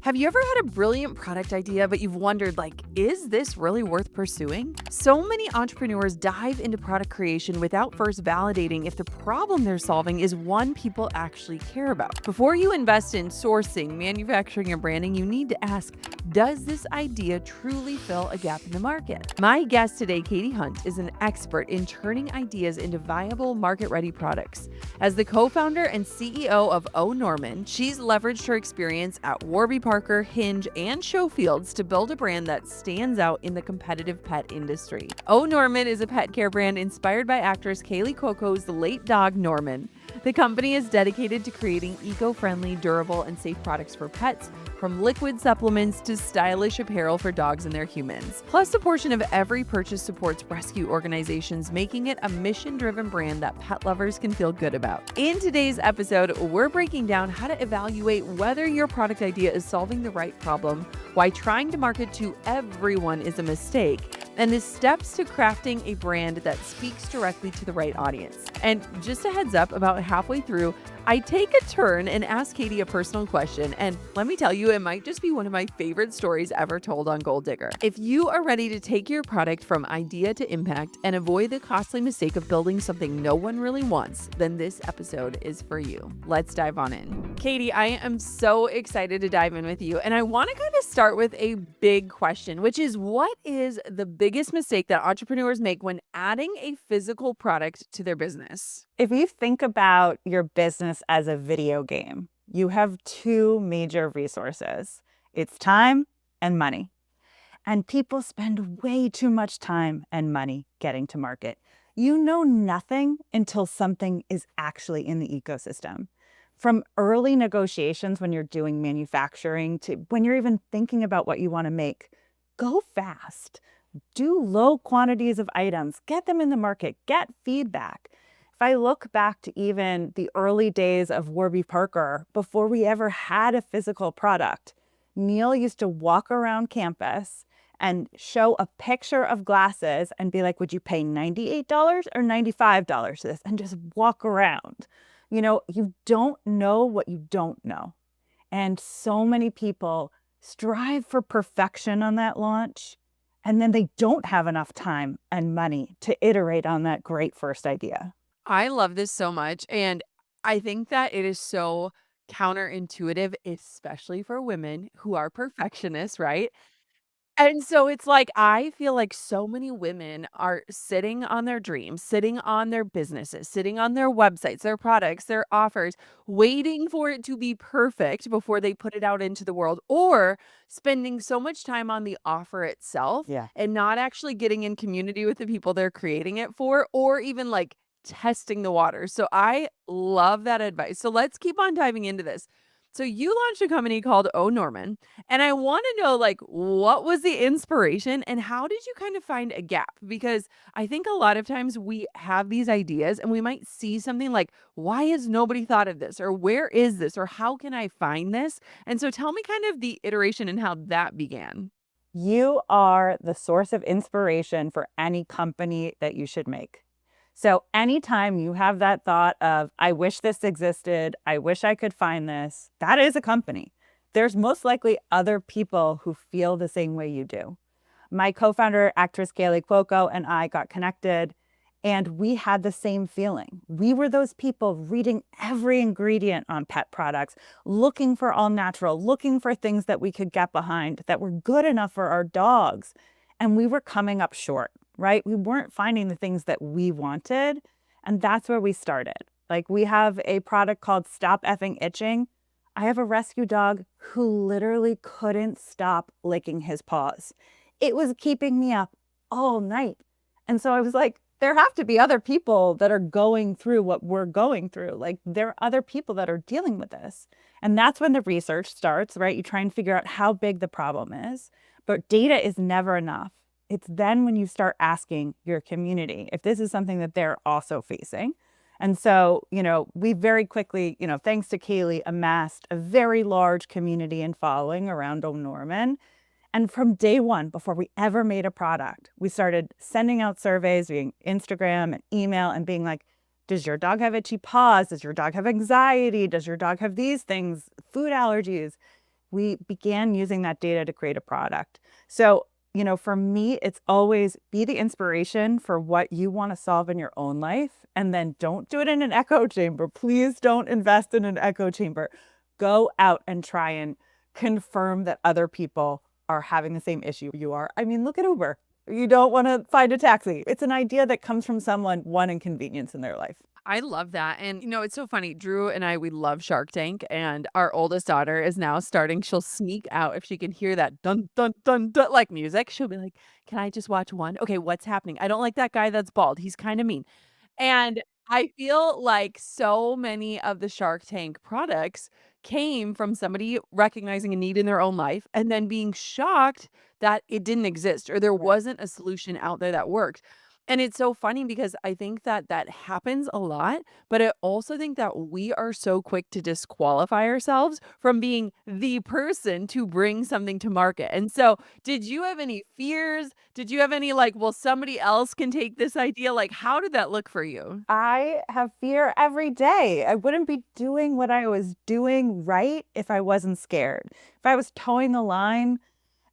Have you ever had a brilliant product idea, but you've wondered, is this really worth pursuing? So many entrepreneurs dive into product creation without first validating if the problem they're solving is one people actually care about. Before you invest in sourcing, manufacturing, and branding, you need to ask, does this idea truly fill a gap in the market? My guest today, Katie Hunt, is an expert in turning ideas into viable, market-ready products. As the co-founder and CEO of O Norman, she's leveraged her experience at Warby Parker, Hinge, and Showfields to build a brand that stands out in the competitive pet industry. O Norman is a pet care brand inspired by actress Kaley Cuoco's late dog Norman. The company is dedicated to creating eco-friendly, durable, and safe products for pets, from liquid supplements to stylish apparel for dogs and their humans. Plus, a portion of every purchase supports rescue organizations, making it a mission-driven brand that pet lovers can feel good about. In today's episode, we're breaking down how to evaluate whether your product idea is solving the right problem, why trying to market to everyone is a mistake, and the steps to crafting a brand that speaks directly to the right audience. And just a heads up, about halfway through, I take a turn and ask Katie a personal question, and let me tell you, it might just be one of my favorite stories ever told on Gold Digger. If you are ready to take your product from idea to impact and avoid the costly mistake of building something no one really wants, then this episode is for you. Let's dive on in. Katie, I am so excited to dive in with you, and I want to kind of start with a big question, which is, what is the biggest mistake that entrepreneurs make when adding a physical product to their business? If you think about your business as a video game, you have two major resources. It's time and money. And people spend way too much time and money getting to market. You know nothing until something is actually in the ecosystem. From early negotiations when you're doing manufacturing to when you're even thinking about what you want to make, go fast. Do low quantities of items, get them in the market, get feedback. If I look back to even the early days of Warby Parker, before we ever had a physical product, Neil used to walk around campus and show a picture of glasses and be like, would you pay $98 or $95 for this? And just walk around. You know, you don't know what you don't know. And so many people strive for perfection on that launch, and then they don't have enough time and money to iterate on that great first idea. I love this so much, and I think that it is so counterintuitive, especially for women who are perfectionists, right? And so it's like, I feel like so many women are sitting on their dreams, sitting on their businesses, sitting on their websites, their products, their offers, waiting for it to be perfect before they put it out into the world, or spending so much time on the offer itself Yeah. and not actually getting in community with the people they're creating it for, or even testing the waters. So I love that advice. So let's keep on diving into this. So you launched a company called O Norman, and I want to know, what was the inspiration and how did you kind of find a gap? Because I think a lot of times we have these ideas and we might see something like, why has nobody thought of this? Or where is this? Or how can I find this? And so tell me kind of the iteration and how that began. You are the source of inspiration for any company that you should make. So anytime you have that thought of, I wish this existed, I wish I could find this, that is a company. There's most likely other people who feel the same way you do. My co-founder, actress Kaley Cuoco, and I got connected, and we had the same feeling. We were those people reading every ingredient on pet products, looking for all natural, looking for things that we could get behind that were good enough for our dogs. And we were coming up short, right? We weren't finding the things that we wanted. And that's where we started. We have a product called Stop Effing Itching. I have a rescue dog who literally couldn't stop licking his paws. It was keeping me up all night. And so I was like, there have to be other people that are going through what we're going through. There are other people that are dealing with this. And that's when the research starts, right? You try and figure out how big the problem is. But data is never enough. It's then when you start asking your community if this is something that they're also facing. And so, we very quickly, thanks to Kaley, amassed a very large community and following around O Norman. And from day one, before we ever made a product, we started sending out surveys via Instagram and email and being like, does your dog have itchy paws? Does your dog have anxiety? Does your dog have these things? Food allergies? we began using that data to create a product. So, for me, it's always be the inspiration for what you want to solve in your own life. And then don't do it in an echo chamber. Please don't invest in an echo chamber. Go out and try and confirm that other people are having the same issue you are. I mean, look at Uber. You don't want to find a taxi. It's an idea that comes from someone wanting convenience in their life. I love that. And, it's so funny. Drew and I, we love Shark Tank, and our oldest daughter is now starting. She'll sneak out if she can hear that dun, dun, dun, dun, like music. She'll be like, can I just watch one? Okay, what's happening? I don't like that guy that's bald. He's kind of mean. And I feel like so many of the Shark Tank products came from somebody recognizing a need in their own life and then being shocked that it didn't exist or there Right. wasn't a solution out there that worked. And it's so funny because I think that that happens a lot, but I also think that we are so quick to disqualify ourselves from being the person to bring something to market. And so, did you have any fears? Did you have any like, well, somebody else can take this idea? Like, how did that look for you? I have fear every day. I wouldn't be doing what I was doing right if I wasn't scared. If I was towing the line,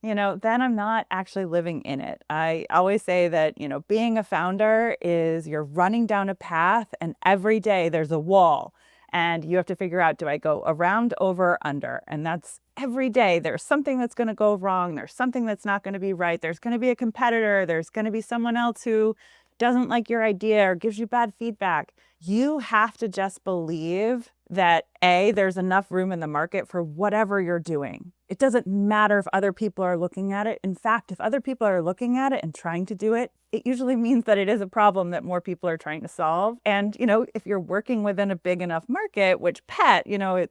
then I'm not actually living in it. I always say that, being a founder is you're running down a path and every day there's a wall and you have to figure out, do I go around, over, under? And that's every day. There's something that's going to go wrong. There's something that's not going to be right. There's going to be a competitor. There's going to be someone else who doesn't like your idea or gives you bad feedback. You have to just believe that there's enough room in the market for whatever you're doing. It doesn't matter if other people are looking at it. In fact, if other people are looking at it and trying to do it, it usually means that it is a problem that more people are trying to solve. And, if you're working within a big enough market, which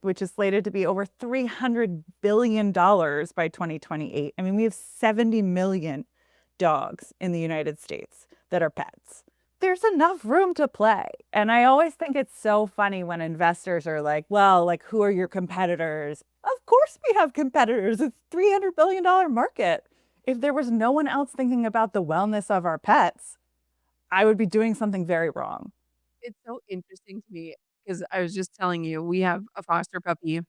which is slated to be over $300 billion by 2028. I mean, we have 70 million dogs in the United States that are pets. There's enough room to play. And I always think it's so funny when investors are like, well, like, who are your competitors? Of course we have competitors. It's a $300 billion market. If there was no one else thinking about the wellness of our pets, I would be doing something very wrong. It's so interesting to me because I was just telling you, we have a foster puppy.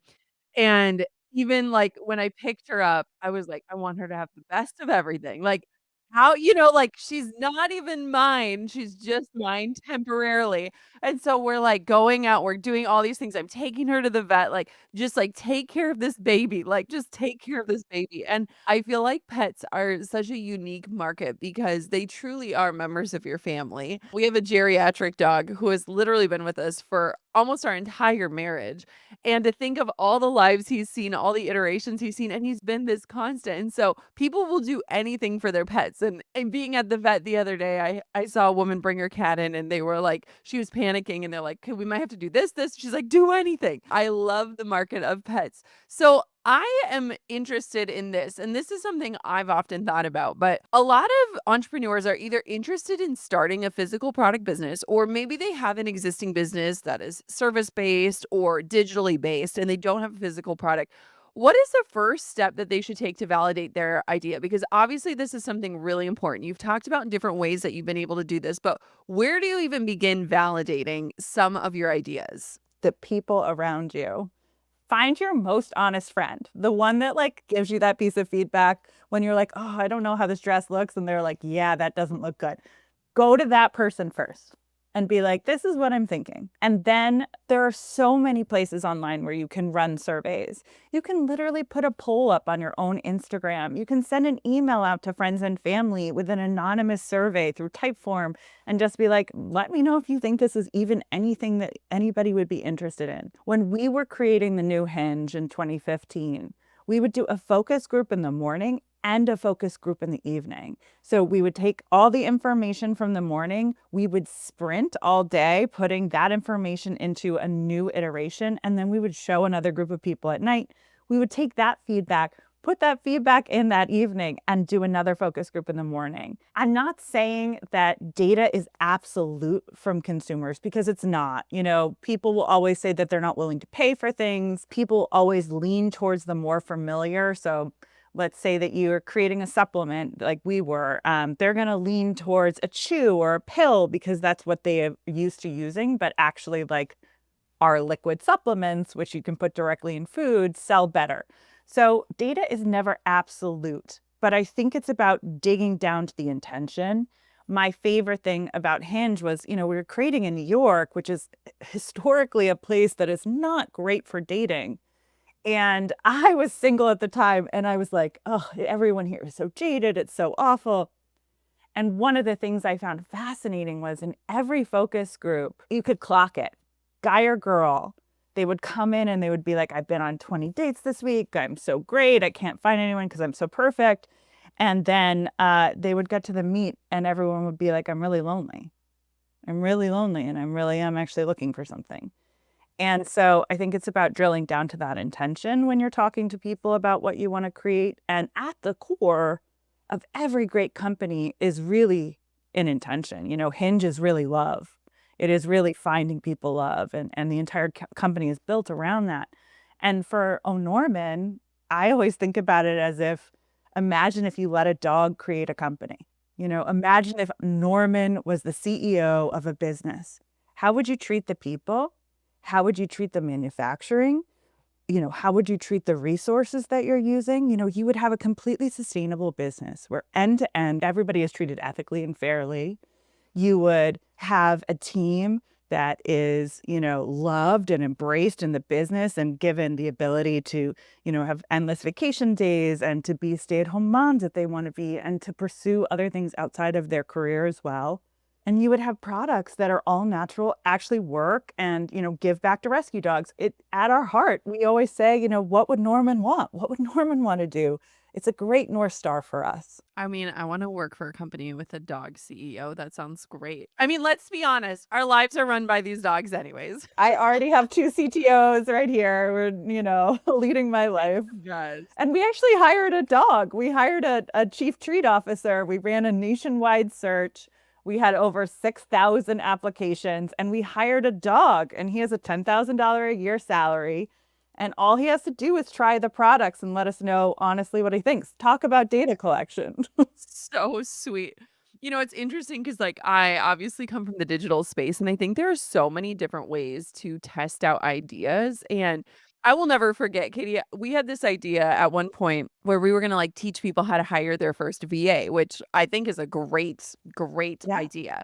And even, like, when I picked her up, I was like, "I want her to have the best of everything." Like, how like, she's not even mine, she's just mine temporarily, and so we're, like, going out, we're doing all these things, I'm taking her to the vet, like, just, like, "Take care of this baby," like, "Just take care of this baby," and I feel like pets are such a unique market because they truly are members of your family. We have a geriatric dog who has literally been with us for almost our entire marriage, and to think of all the lives he's seen, all the iterations he's seen, and he's been this constant, and so people will do anything for their pets, and being at the vet the other day, I saw a woman bring her cat in, and they were like she was panicking, and they're like, "Okay, we might have to do this." She's like, "Do anything." I love the market of pets. So, I am interested in this, and this is something I've often thought about, but a lot of entrepreneurs are either interested in starting a physical product business, or maybe they have an existing business that is service-based or digitally based, and they don't have a physical product. What is the first step that they should take to validate their idea? Because obviously this is something really important. You've talked about in different ways that you've been able to do this, but where do you even begin validating some of your ideas? The people around you. Find your most honest friend, the one that like gives you that piece of feedback when you're like, oh, I don't know how this dress looks. And they're like, yeah, that doesn't look good. Go to that person first and be like, this is what I'm thinking. And then there are so many places online where you can run surveys. You can literally put a poll up on your own Instagram. You can send an email out to friends and family with an anonymous survey through Typeform and just be like, let me know if you think this is even anything that anybody would be interested in. When we were creating the new Hinge in 2015, we would do a focus group in the morning and a focus group in the evening. So we would take all the information from the morning, we would sprint all day, putting that information into a new iteration, and then we would show another group of people at night. We would take that feedback, put that feedback in that evening, and do another focus group in the morning. I'm not saying that data is absolute from consumers because it's not. People will always say that they're not willing to pay for things. People always lean towards the more familiar. So let's say that you're creating a supplement like we were, they're going to lean towards a chew or a pill because that's what they are used to using. But actually, like our liquid supplements, which you can put directly in food, sell better. So data is never absolute, but I think it's about digging down to the intention. My favorite thing about Hinge was, we were creating in New York, which is historically a place that is not great for dating. And I was single at the time and I was like, oh, everyone here is so jaded. It's so awful. And one of the things I found fascinating was in every focus group, you could clock it, guy or girl. They would come in and they would be like, I've been on 20 dates this week. I'm so great. I can't find anyone because I'm so perfect. And then they would get to the meet and everyone would be like, I'm really lonely. I'm really lonely and I'm actually looking for something. And so I think it's about drilling down to that intention when you're talking to people about what you want to create. And at the core of every great company is really an intention. Hinge is really love. It is really finding people love. And the entire company is built around that. And for O'Norman, I always think about it as imagine if you let a dog create a company. Imagine if Norman was the CEO of a business. How would you treat the people? How would you treat the manufacturing? How would you treat the resources that you're using? You would have a completely sustainable business where end to end, everybody is treated ethically and fairly. You would have a team that is, loved and embraced in the business and given the ability to, have endless vacation days and to be stay-at-home moms if they want to be and to pursue other things outside of their career as well. And you would have products that are all natural, actually work and, give back to rescue dogs. At our heart, we always say, what would Norman want? What would Norman want to do? It's a great North Star for us. I mean, I want to work for a company with a dog CEO. That sounds great. I mean, let's be honest. Our lives are run by these dogs anyways. I already have 2 CTOs right here. We're, leading my life. Yes. And we actually hired a dog. We hired a chief treat officer. We ran a nationwide search. We had over 6,000 applications and we hired a dog and he has a $10,000 a year salary. And all he has to do is try the products and let us know honestly what he thinks. Talk about data collection. So sweet. It's interesting because, like, I obviously come from the digital space, and I think there are so many different ways to test out ideas. And I will never forget, Katie, we had this idea at one point where we were going to like teach people how to hire their first VA, which I think is a great, great Yeah. idea.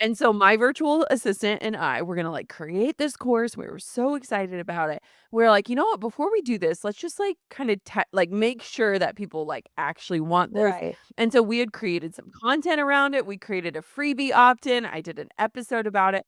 And so my virtual assistant and I were going to like create this course. We were so excited about it. We're like, you know what? Before we do this, let's just like kind of like make sure that people like actually want this. Right. And so we had created some content around it. We created a freebie opt-in. I did an episode about it,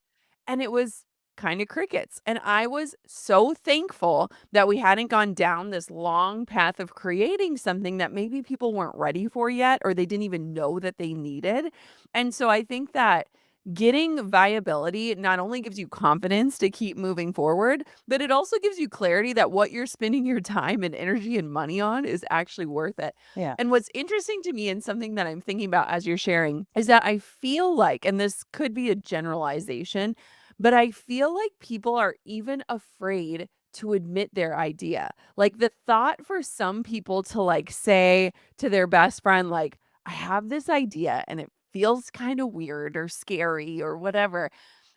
and it was kind of crickets. And I was so thankful that we hadn't gone down this long path of creating something that maybe people weren't ready for yet, or they didn't even know that they needed. And so I think that getting viability not only gives you confidence to keep moving forward, but it also gives you clarity that what you're spending your time and energy and money on is actually worth it. Yeah. And what's interesting to me and something that I'm thinking about as you're sharing is that I feel like, and this could be a generalization, but I feel like people are even afraid to admit their idea. Like the thought for some people to like say to their best friend, like, I have this idea and it feels kind of weird or scary or whatever.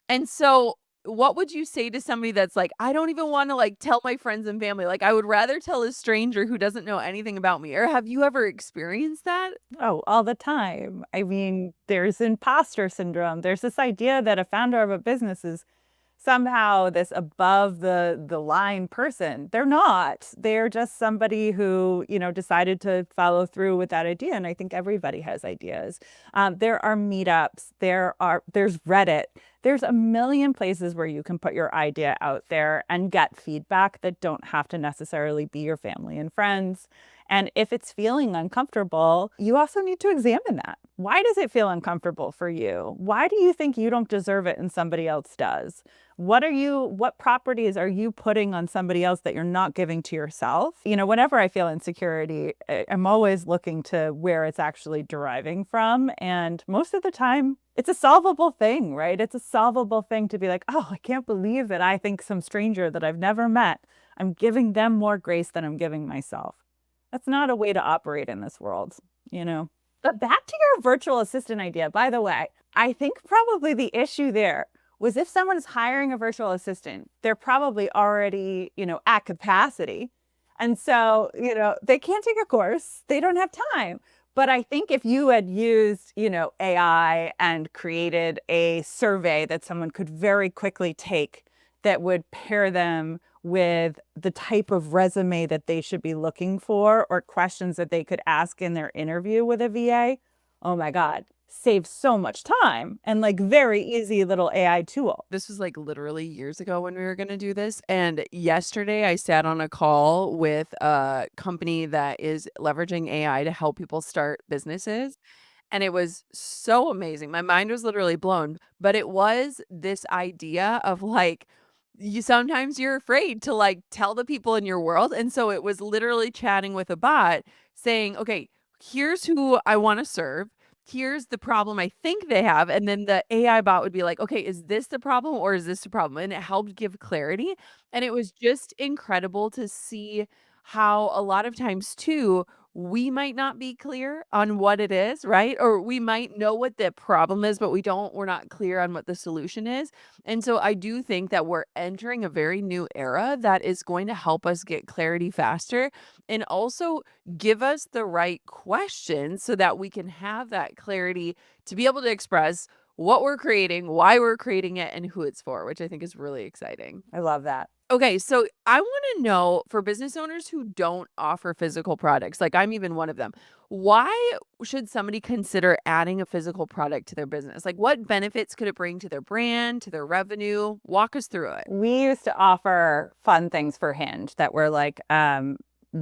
And so what would you say to somebody that's like, I don't even want to like tell my friends and family, like I would rather tell a stranger who doesn't know anything about me? Or have you ever experienced that? Oh, all the time. I mean, there's imposter syndrome. There's this idea that a founder of a business is somehow this above the line person. They're not. They're just somebody who, decided to follow through with that idea. And I think everybody has ideas. There are meetups. There's Reddit. There's a million places where you can put your idea out there and get feedback that don't have to necessarily be your family and friends. And if it's feeling uncomfortable, you also need to examine that. Why does it feel uncomfortable for you? Why do you think you don't deserve it and somebody else does? What properties are you putting on somebody else that you're not giving to yourself? Whenever I feel insecurity, I'm always looking to where it's actually deriving from. And most of the time, it's a solvable thing, right? It's a solvable thing to be like, oh, I can't believe that I think some stranger that I've never met, I'm giving them more grace than I'm giving myself. That's not a way to operate in this world, But back to your virtual assistant idea, by the way, I think probably the issue there was if someone is hiring a virtual assistant, they're probably already, at capacity. And so, they can't take a course. They don't have time. But I think if you had used, AI and created a survey that someone could very quickly take that would pair them with the type of resume that they should be looking for or questions that they could ask in their interview with a VA, oh my God, save so much time and like very easy little AI tool. This was like literally years ago when we were going to do this. And yesterday I sat on a call with a company that is leveraging AI to help people start businesses. And it was so amazing. My mind was literally blown, but it was this idea of like, you sometimes you're afraid to like tell the people in your world. And so it was literally chatting with a bot saying, okay, here's who I want to serve. Here's the problem I think they have. And then the AI bot would be like, okay, is this the problem or is this the problem? And it helped give clarity. And it was just incredible to see how a lot of times too, we might not be clear on what it is, right? Or we might know what the problem is, but we're not clear on what the solution is. And so I do think that we're entering a very new era that is going to help us get clarity faster and also give us the right questions so that we can have that clarity to be able to express what we're creating, why we're creating it, and who it's for, which I think is really exciting. I love that. Okay, so I want to know for business owners who don't offer physical products, like I'm even one of them, why should somebody consider adding a physical product to their business? Like, what benefits could it bring to their brand, to their revenue? Walk us through it. We used to offer fun things for Hinge that were like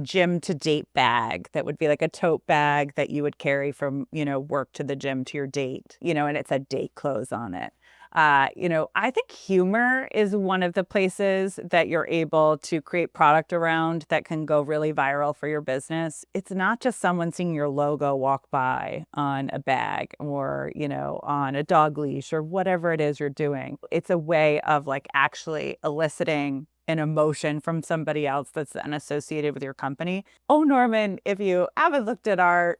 gym to date bag that would be like a tote bag that you would carry from, work to the gym to your date, and it said date clothes on it. I think humor is one of the places that you're able to create product around that can go really viral for your business. It's not just someone seeing your logo walk by on a bag or, on a dog leash or whatever it is you're doing. It's a way of like actually eliciting an emotion from somebody else that's then associated with your company. Oh, Norman, if you haven't looked at our,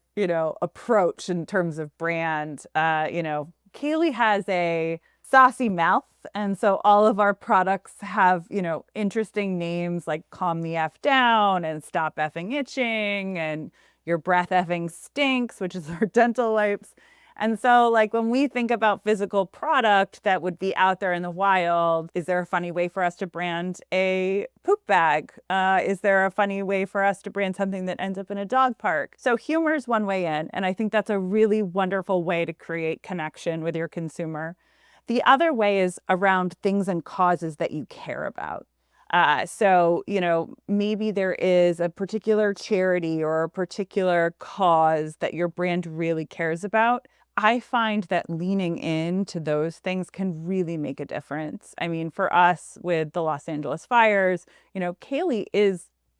approach in terms of brand, Kaylee has a saucy mouth. And so all of our products have, interesting names like Calm the F Down and Stop Effing Itching and Your Breath Effing Stinks, which is our dental wipes. And so like when we think about physical product that would be out there in the wild, is there a funny way for us to brand a poop bag? Is there a funny way for us to brand something that ends up in a dog park? So humor is one way in. And I think that's a really wonderful way to create connection with your consumer. The other way is around things and causes that you care about. So, maybe there is a particular charity or a particular cause that your brand really cares about. I find that leaning into those things can really make a difference. I mean, for us with the Los Angeles fires, Kaylee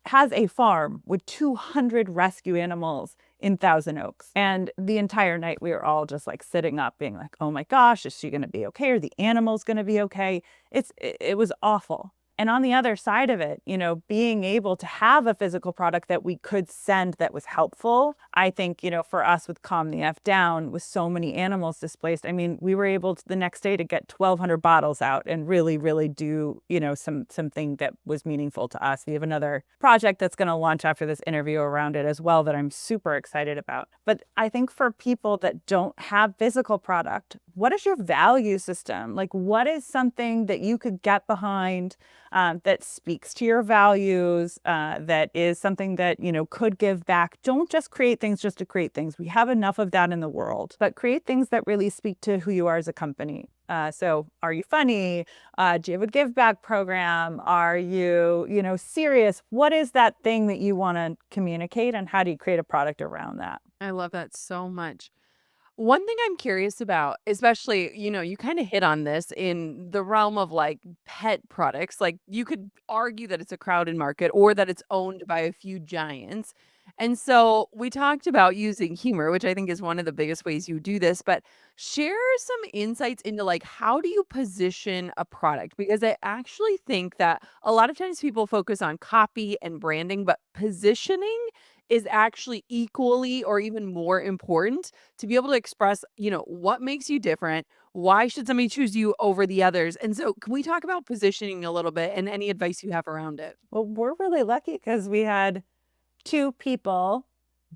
has a farm with 200 rescue animals in Thousand Oaks. And the entire night we were all just like sitting up being like, oh my gosh, is she going to be okay? Are the animals going to be okay? It was awful. And on the other side of it, being able to have a physical product that we could send that was helpful. I think, for us with Calm the F Down, with so many animals displaced, I mean, we were able to the next day to get 1,200 bottles out and really, really do, something that was meaningful to us. We have another project that's going to launch after this interview around it as well that I'm super excited about. But I think for people that don't have physical product, what is your value system? Like, what is something that you could get behind that speaks to your values, that is something that, could give back? Don't just create things just to create things. We have enough of that in the world, but create things that really speak to who you are as a company. So are you funny? Do you have a give back program? Are you, serious? What is that thing that you want to communicate and how do you create a product around that? I love that so much. One thing I'm curious about, especially, you kind of hit on this in the realm of like pet products. Like you could argue that it's a crowded market or that it's owned by a few giants. And so we talked about using humor, which I think is one of the biggest ways you do this, but share some insights into like how do you position a product? Because I actually think that a lot of times people focus on copy and branding, but positioning is actually equally or even more important to be able to express, what makes you different? Why should somebody choose you over the others? And so, can we talk about positioning a little bit and any advice you have around it? Well, we're really lucky because we had two people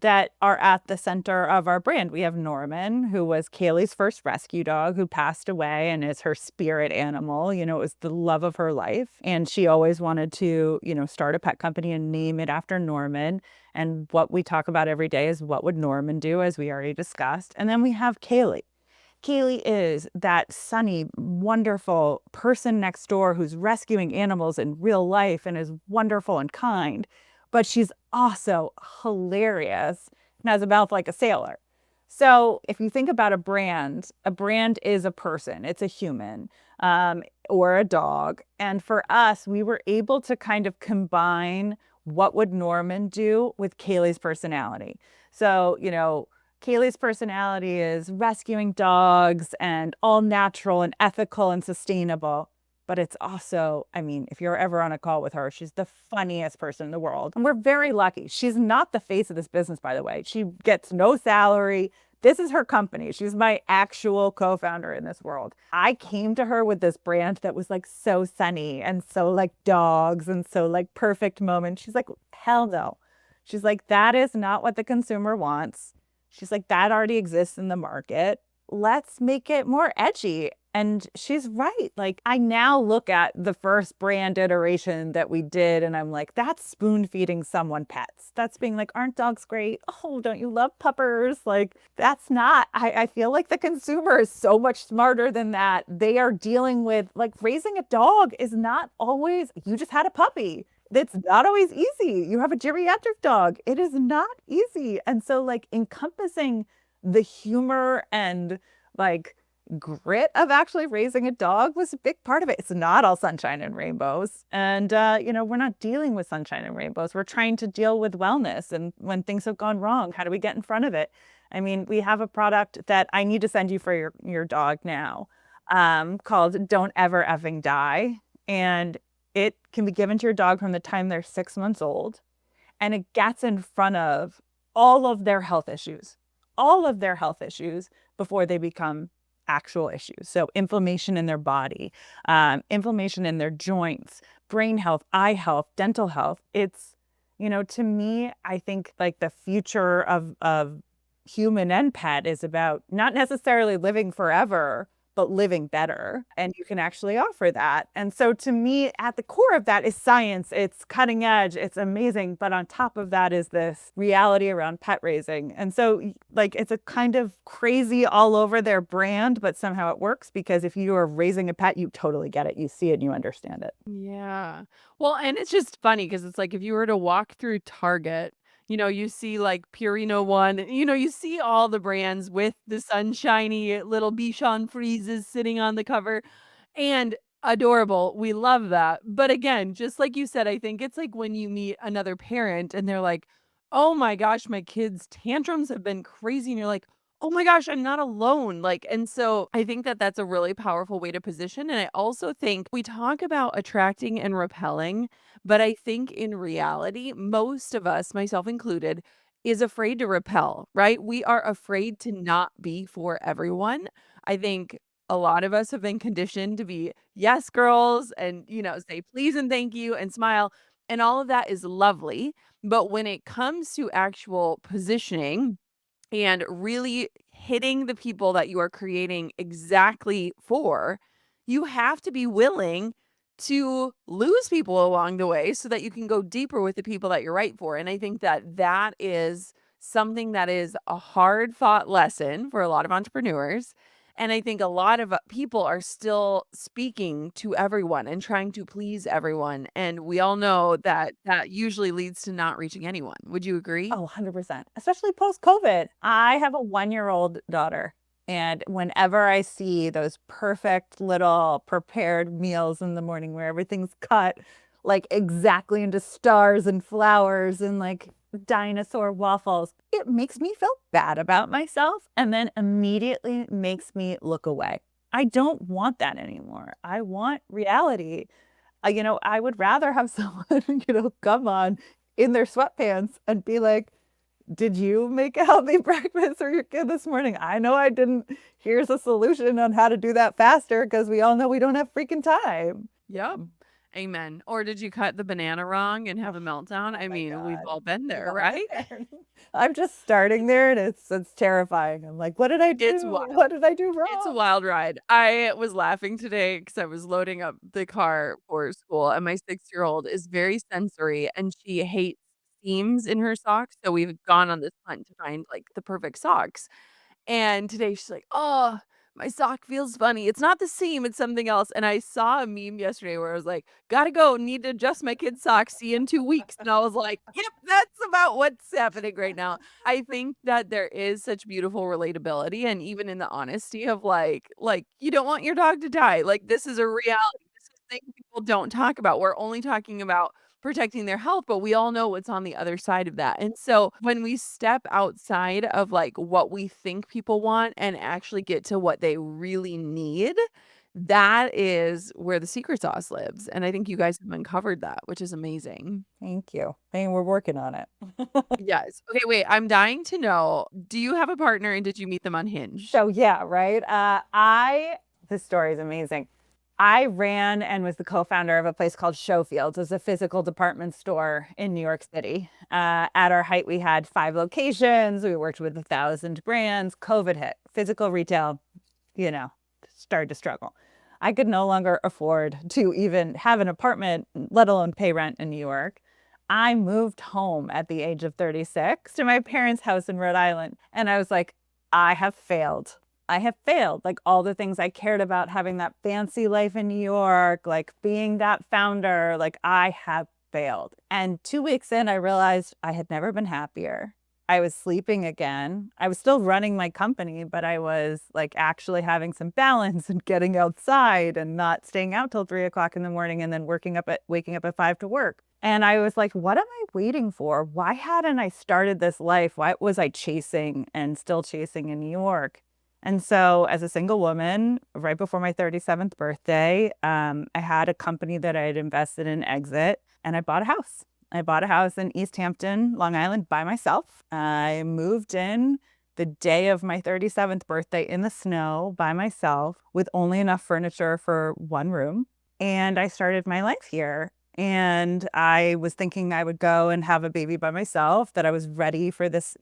that are at the center of our brand. We have Norman, who was Kaylee's first rescue dog, who passed away and is her spirit animal. It was the love of her life. And she always wanted to, start a pet company and name it after Norman. And what we talk about every day is what would Norman do, as we already discussed. And then we have Kaylee. Kaylee is that sunny, wonderful person next door who's rescuing animals in real life and is wonderful and kind. But she's also hilarious and has a mouth like a sailor. So if you think about a brand is a person, it's a human, or a dog. And for us, we were able to kind of combine what would Norman do with Kaylee's personality. So, Kaylee's personality is rescuing dogs and all natural and ethical and sustainable. But it's also, if you're ever on a call with her, she's the funniest person in the world. And we're very lucky. She's not the face of this business, by the way. She gets no salary. This is her company. She's my actual co-founder in this world. I came to her with this brand that was like so sunny and so like dogs and so like perfect moment. She's like, hell no. She's like, that is not what the consumer wants. She's like, that already exists in the market. Let's make it more edgy. And she's right. Like, I now look at the first brand iteration that we did and I'm like, that's spoon feeding someone pets. That's being like, aren't dogs great? Oh, don't you love puppers? Like, that's not, I feel like the consumer is so much smarter than that. They are dealing with, like, raising a dog is not always, you just had a puppy. It's not always easy. You have a geriatric dog. It is not easy. And so, like, encompassing the humor and like grit of actually raising a dog was a big part of it. It's not all sunshine and rainbows. And, we're not dealing with sunshine and rainbows. We're trying to deal with wellness. And when things have gone wrong, how do we get in front of it? We have a product that I need to send you for your dog now, called Don't Ever Effing Die. And it can be given to your dog from the time they're 6 months old. And it gets in front of all of their health issues before they become actual issues. So inflammation in their body, inflammation in their joints, brain health, eye health, dental health. It's, to me, I think like the future of human and pet is about not necessarily living forever, but living better. And you can actually offer that. And so to me, at the core of that is science. It's cutting edge. It's amazing. But on top of that is this reality around pet raising. And so like, it's a kind of crazy all over their brand, but somehow it works because if you are raising a pet, you totally get it. You see it and you understand it. Yeah. Well, and it's just funny because it's like if you were to walk through Target, you see like Purina One, you see all the brands with the sunshiny little Bichon Frises sitting on the cover and adorable. We love that. But again, just like you said, I think it's like when you meet another parent and they're like, oh my gosh, my kids' tantrums have been crazy. And you're like, oh my gosh, I'm not alone. Like, and so I think that that's a really powerful way to position. And I also think we talk about attracting and repelling, but I think in reality, most of us, myself included, is afraid to repel, right? We are afraid to not be for everyone. I think a lot of us have been conditioned to be yes girls and, say please and thank you and smile. And all of that is lovely. But when it comes to actual positioning, and really hitting the people that you are creating exactly for, you have to be willing to lose people along the way so that you can go deeper with the people that you're right for. And I think that that is something that is a hard fought lesson for a lot of entrepreneurs. And I think a lot of people are still speaking to everyone and trying to please everyone. And we all know that that usually leads to not reaching anyone. Would you agree? Oh, 100%. Especially post-COVID. I have a 1-year-old daughter. And whenever I see those perfect little prepared meals in the morning where everything's cut like exactly into stars and flowers and like dinosaur waffles, it makes me feel bad about myself and then immediately makes me look away. I don't want that anymore. I want reality. I would rather have someone, come on in their sweatpants and be like, Did you make a healthy breakfast for your kid this morning? I know I didn't. Here's a solution on how to do that faster because we all know we don't have freaking time. Yep. Amen. Or did you cut the banana wrong and have a meltdown? Oh I my mean, we've God. all been We've there, all been right? there. I'm just starting there and it's terrifying. I'm like, what did I It's do? wild. What did I do It's a wrong? wild ride. I was laughing today because I was loading up the car for school, and my 6-year-old is very sensory, and she hates seams in her socks, so we've gone on this hunt to find, like, the perfect socks. And today she's like, "Oh, my sock feels funny. It's not the seam, it's something else." And I saw a meme yesterday where I was like, "Gotta go, need to adjust my kid's socks, see you in 2 weeks." And I was like, "Yep, that's about what's happening right now." I think that there is such beautiful relatability and even in the honesty of you don't want your dog to die. Like, this is a reality. This is a thing people don't talk about. We're only talking about protecting their health, but we all know what's on the other side of that. And so when we step outside of like what we think people want and actually get to what they really need, that is where the secret sauce lives. And I think you guys have uncovered that, which is amazing. Thank you. And we're working on it. Yes. Okay, wait, I'm dying to know, do you have a partner and did you meet them on Hinge? So yeah, right. This story is amazing. I ran and was the co-founder of a place called Showfields. It's a physical department store in New York City. At our height, we had 5 locations. We worked with 1,000 brands. COVID hit. Physical retail, you know, started to struggle. I could no longer afford to even have an apartment, let alone pay rent in New York. I moved home at the age of 36 to my parents' house in Rhode Island. And I was like, I have failed. I have failed. Like all the things I cared about, having that fancy life in New York, like being that founder, like I have failed. And 2 weeks in, I realized I had never been happier. I was sleeping again. I was still running my company, but I was like actually having some balance and getting outside and not staying out till 3 o'clock in the morning and then waking up at 5 to work. And I was like, what am I waiting for? Why hadn't I started this life? Why was I chasing and still chasing in New York? And so, as a single woman, right before my 37th birthday, I had a company that I had invested in exit, and I bought a house. I bought a house in East Hampton, Long Island, by myself. I moved in the day of my 37th birthday in the snow by myself with only enough furniture for one room. And I started my life here. And I was thinking I would go and have a baby by myself, that I was ready for this,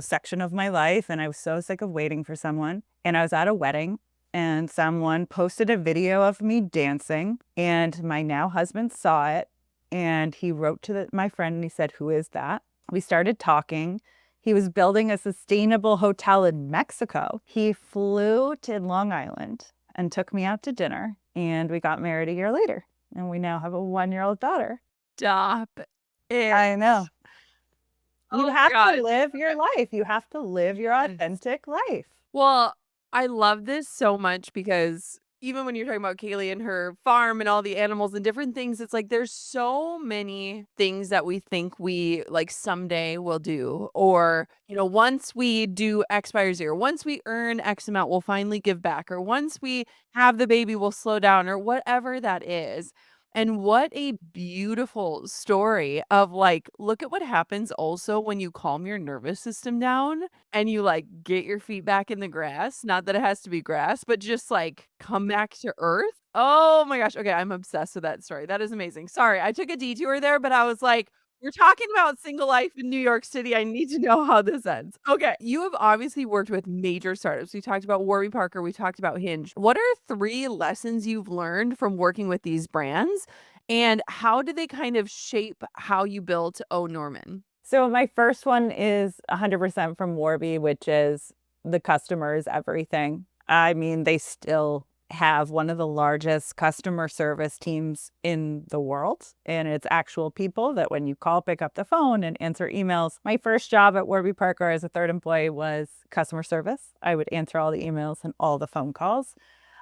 section of my life. And I was so sick of waiting for someone. And I was at a wedding and someone posted a video of me dancing and my now husband saw it. And he wrote to my friend and he said, "Who is that?" We started talking. He was building a sustainable hotel in Mexico. He flew to Long Island and took me out to dinner. And we got married a year later. And we now have a 1-year-old daughter. Stop it. I know. Oh You my have God. to live your life. You have to live your Yes. authentic life. Well, I love this so much because even when you're talking about Kaylee and her farm and all the animals and different things, it's like there's so many things that we think we like someday will do. Or, once we do X, Y, or Z, or once we earn X amount, we'll finally give back. Or once we have the baby, we'll slow down, or whatever that is. And what a beautiful story of like, look at what happens also when you calm your nervous system down and you like get your feet back in the grass. Not that it has to be grass, but just like come back to earth. Oh my gosh. Okay. I'm obsessed with that story. That is amazing. Sorry, I took a detour there, but I was like, we're talking about single life in New York City. I need to know how this ends. Okay. You have obviously worked with major startups. We talked about Warby Parker. We talked about Hinge. What are 3 lessons you've learned from working with these brands? And how did they kind of shape how you built Oh Norman? So my first one is 100% from Warby, which is the customer is everything. I mean, they still have one of the largest customer service teams in the world. And it's actual people that when you call, pick up the phone and answer emails. My first job at Warby Parker as a third employee was customer service. I would answer all the emails and all the phone calls.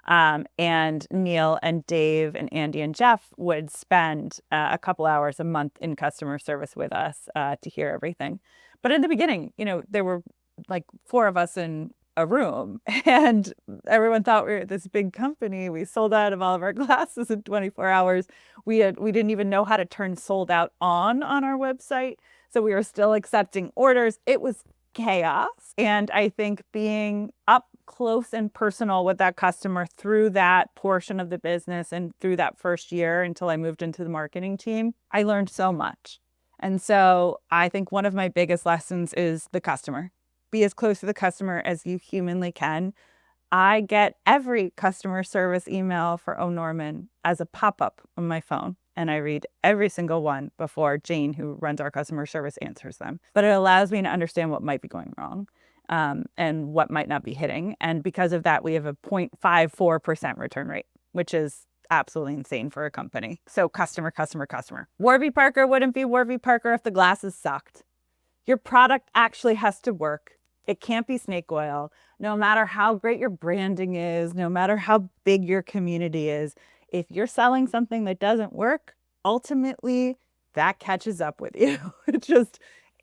And Neil and Dave and Andy and Jeff would spend a couple hours a month in customer service with us to hear everything. But in the beginning, there were like 4 of us in a room. And everyone thought we were this big company. We sold out of all of our glasses in 24 hours. We didn't even know how to turn sold out on our website. So we were still accepting orders. It was chaos. And I think being up close and personal with that customer through that portion of the business and through that first year until I moved into the marketing team, I learned so much. And so I think one of my biggest lessons is the customer. Be as close to the customer as you humanly can. I get every customer service email for O'Norman as a pop-up on my phone, and I read every single one before Jane, who runs our customer service, answers them. But it allows me to understand what might be going wrong, and what might not be hitting. And because of that, we have a 0.54% return rate, which is absolutely insane for a company. So customer, customer, customer. Warby Parker wouldn't be Warby Parker if the glasses sucked. Your product actually has to work. It can't be snake oil. No matter how great your branding is, no matter how big your community is, if you're selling something that doesn't work, ultimately that catches up with you.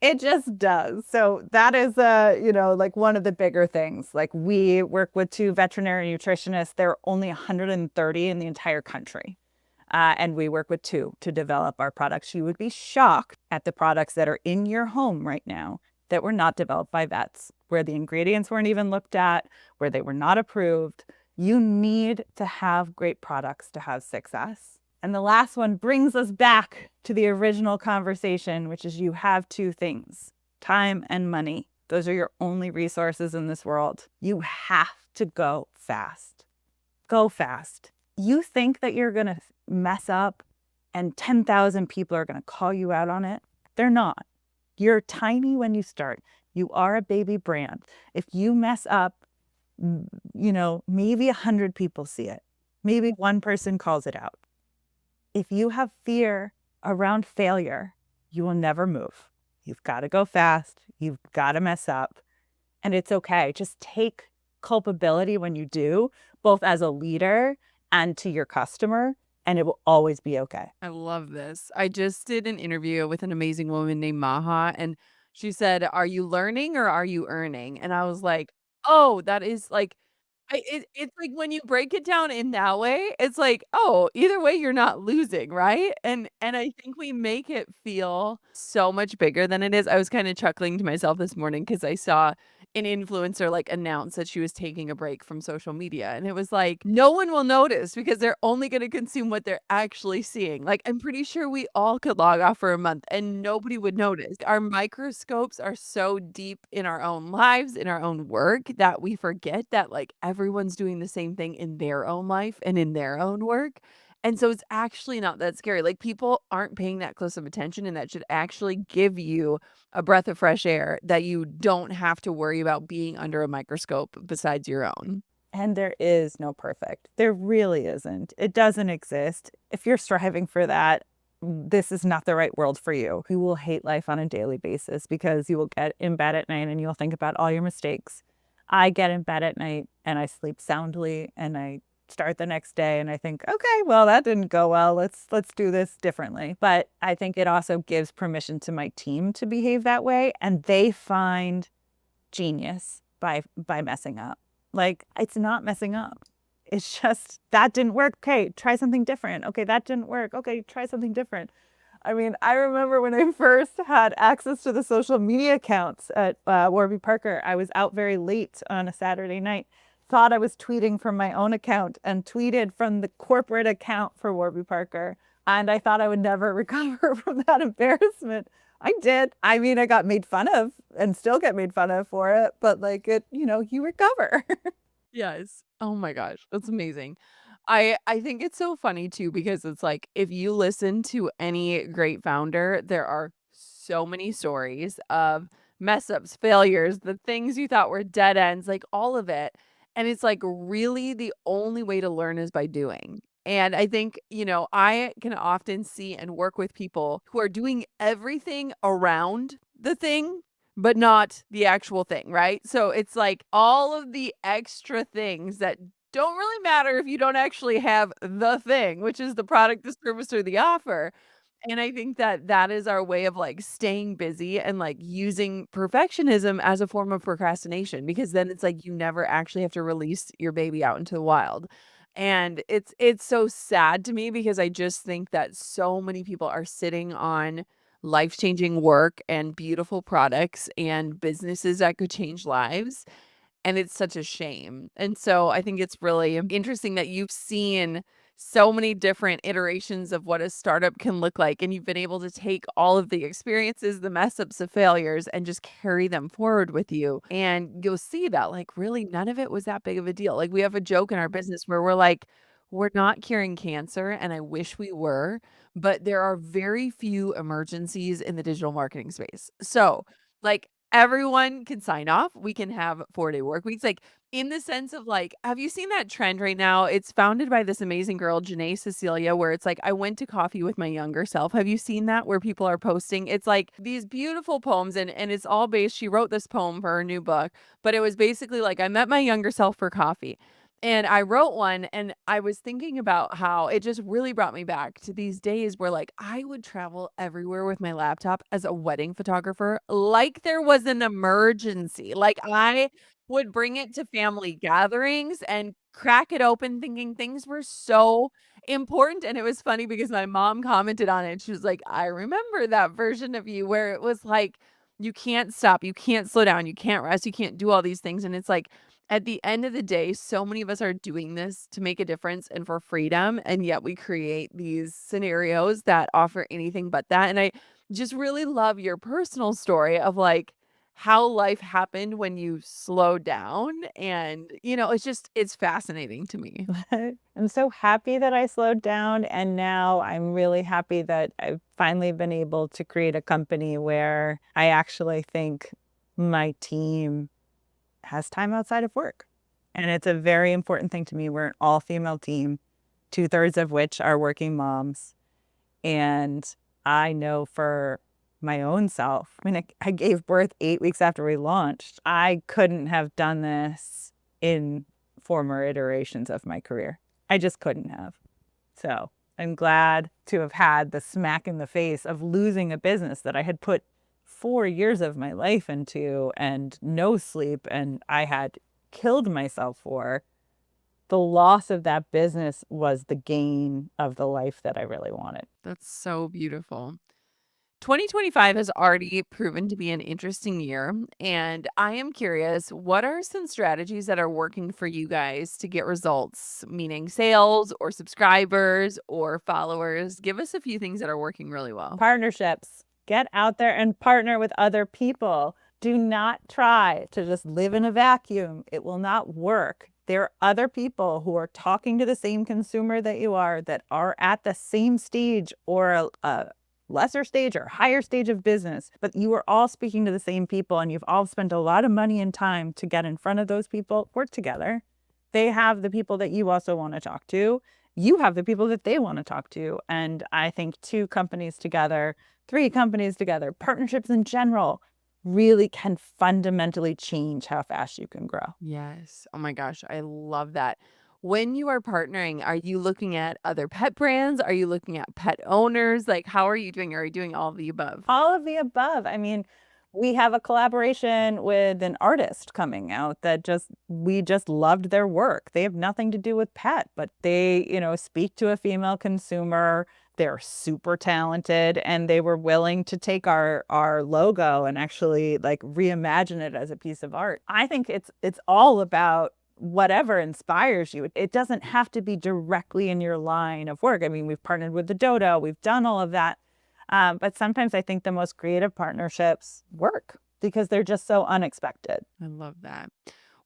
It just does. So that is like one of the bigger things. Like, we work with 2 veterinary nutritionists. There are only 130 in the entire country. And we work with 2 to develop our products. You would be shocked at the products that are in your home right now that were not developed by vets, where the ingredients weren't even looked at, where they were not approved. You need to have great products to have success. And the last one brings us back to the original conversation, which is you have 2 things, time and money. Those are your only resources in this world. You have to go fast. Go fast. You think that you're going to mess up and 10,000 people are going to call you out on it. They're not. You're tiny when you start. You are a baby brand. If you mess up, maybe 100 people see it. Maybe 1 person calls it out. If you have fear around failure, you will never move. You've got to go fast. You've got to mess up. And it's okay. Just take culpability when you do, both as a leader and to your customer, and it will always be okay. I love this. I just did an interview with an amazing woman named Maha, and she said, "Are you learning or are you earning?" And I was like, "Oh, that is like it's like when you break it down in that way, it's like, oh, either way you're not losing, right?" And I think we make it feel so much bigger than it is. I was kind of chuckling to myself this morning because I saw an influencer like announce that she was taking a break from social media, and it was like, no one will notice because they're only going to consume what they're actually seeing. Like, I'm pretty sure we all could log off for a month and nobody would notice. Our microscopes are so deep in our own lives, in our own work, that we forget that like everyone's doing the same thing in their own life and in their own work. And so it's actually not that scary. Like, people aren't paying that close of attention, and that should actually give you a breath of fresh air that you don't have to worry about being under a microscope besides your own. And there is no perfect. There really isn't. It doesn't exist. If you're striving for that, this is not the right world for you. You will hate life on a daily basis because you will get in bed at night and you'll think about all your mistakes. I get in bed at night and I sleep soundly, and I start the next day and I think, okay, well, that didn't go well. Let's do this differently. But I think it also gives permission to my team to behave that way, and they find genius by messing up. Like, it's not messing up. It's just, that didn't work. Okay, try something different. Okay, that didn't work. Okay, try something different. I mean, I remember when I first had access to the social media accounts at Warby Parker, I was out very late on a Saturday night, thought I was tweeting from my own account and tweeted from the corporate account for Warby Parker. And I thought I would never recover from that embarrassment. I did. I mean, I got made fun of and still get made fun of for it, but like you recover. Yes. Oh my gosh, that's amazing. I think it's so funny too because it's like if you listen to any great founder, there are so many stories of mess ups, failures, the things you thought were dead ends, like all of it. And it's like really the only way to learn is by doing. And I think, I can often see and work with people who are doing everything around the thing, but not the actual thing, right? So it's like all of the extra things that don't really matter if you don't actually have the thing, which is the product, the service, or the offer. And I think that that is our way of, like, staying busy and, like, using perfectionism as a form of procrastination because then it's like you never actually have to release your baby out into the wild. And it's so sad to me because I just think that so many people are sitting on life-changing work and beautiful products and businesses that could change lives, and it's such a shame. And so I think it's really interesting that you've seen so many different iterations of what a startup can look like. And you've been able to take all of the experiences, the mess ups, the failures, and just carry them forward with you. And you'll see that, like, really none of it was that big of a deal. Like, we have a joke in our business where we're like, we're not curing cancer, and I wish we were, but there are very few emergencies in the digital marketing space. So, like, everyone can sign off. We can have 4-day work weeks. Like, in the sense of, like, have you seen that trend right now? It's founded by this amazing girl, Janae Cecilia, where it's like, I went to coffee with my younger self. Have you seen that where people are posting? It's like these beautiful poems, and it's all based. She wrote this poem for her new book, but it was basically like, I met my younger self for coffee. And I wrote one, and I was thinking about how it just really brought me back to these days where, like, I would travel everywhere with my laptop as a wedding photographer like there was an emergency. Like, I would bring it to family gatherings and crack it open thinking things were so important, and it was funny because my mom commented on it. She was like, "I remember that version of you where it was like, you can't stop, you can't slow down, you can't rest, you can't do all these things," and it's like, at the end of the day, so many of us are doing this to make a difference and for freedom, and yet we create these scenarios that offer anything but that, and I just really love your personal story of, like, how life happened when you slowed down, and, it's fascinating to me. I'm so happy that I slowed down, and now I'm really happy that I've finally been able to create a company where I actually think my team has time outside of work. And it's a very important thing to me. We're an all-female team, two-thirds of which are working moms. And I know for my own self, I mean, I gave birth 8 weeks after we launched. I couldn't have done this in former iterations of my career. I just couldn't have. So I'm glad to have had the smack in the face of losing a business that I had put 4 years of my life into and no sleep, and I had killed myself for. The loss of that business was the gain of the life that I really wanted. That's so beautiful. 2025 has already proven to be an interesting year, and I am curious, what are some strategies that are working for you guys to get results, meaning sales or subscribers or followers? Give us a few things that are working really well. Partnerships. Get out there and partner with other people. Do not try to just live in a vacuum. It will not work. There are other people who are talking to the same consumer that you are, that are at the same stage or a lesser stage or higher stage of business, but you are all speaking to the same people and you've all spent a lot of money and time to get in front of those people. Work together. They have the people that you also want to talk to. You have the people that they want to talk to. And I think 2 companies together, 3 companies together, partnerships in general really can fundamentally change how fast you can grow. Yes. Oh my gosh, I love that. When you are partnering, are you looking at other pet brands? Are you looking at pet owners? Like, how are you doing? Are you doing all of the above? All of the above. I mean, we have a collaboration with an artist coming out that we just loved their work. They have nothing to do with pet, but they, speak to a female consumer. They're super talented and they were willing to take our logo and actually like reimagine it as a piece of art. I think it's all about whatever inspires you. It doesn't have to be directly in your line of work. I mean, we've partnered with the Dodo, we've done all of that. But sometimes I think the most creative partnerships work because they're just so unexpected. I love that.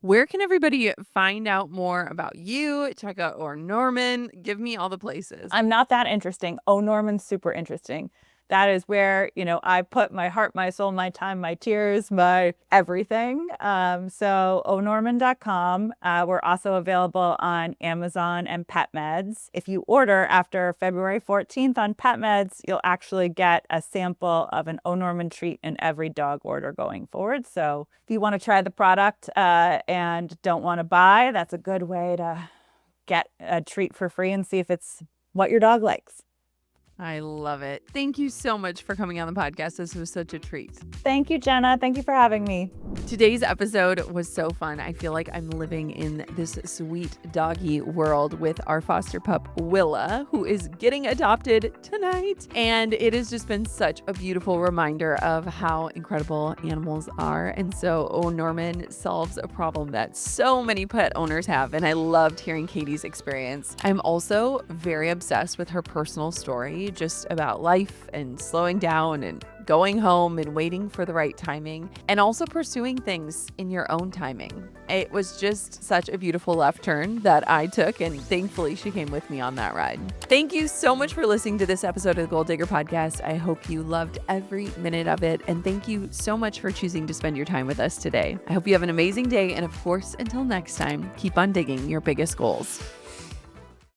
Where can everybody find out more about you? Check out Or Norman. Give me all the places. I'm not that interesting. Oh, Norman's super interesting. That is where, I put my heart, my soul, my time, my tears, my everything. So onorman.com. We're also available on Amazon and PetMeds. If you order after February 14th on PetMeds, you'll actually get a sample of an O'Norman treat in every dog order going forward. So if you want to try the product and don't want to buy, that's a good way to get a treat for free and see if it's what your dog likes. I love it. Thank you so much for coming on the podcast. This was such a treat. Thank you, Jenna. Thank you for having me. Today's episode was so fun. I feel like I'm living in this sweet doggy world with our foster pup, Willa, who is getting adopted tonight. And it has just been such a beautiful reminder of how incredible animals are. And so, Norman solves a problem that so many pet owners have. And I loved hearing Katie's experience. I'm also very obsessed with her personal story, just about life and slowing down and going home and waiting for the right timing, and also pursuing things in your own timing. It was just such a beautiful left turn that I took, and thankfully she came with me on that ride. Thank you so much for listening to this episode of the Gold Digger Podcast. I hope you loved every minute of it, and thank you so much for choosing to spend your time with us today. I hope you have an amazing day, and of course, until next time, keep on digging your biggest goals.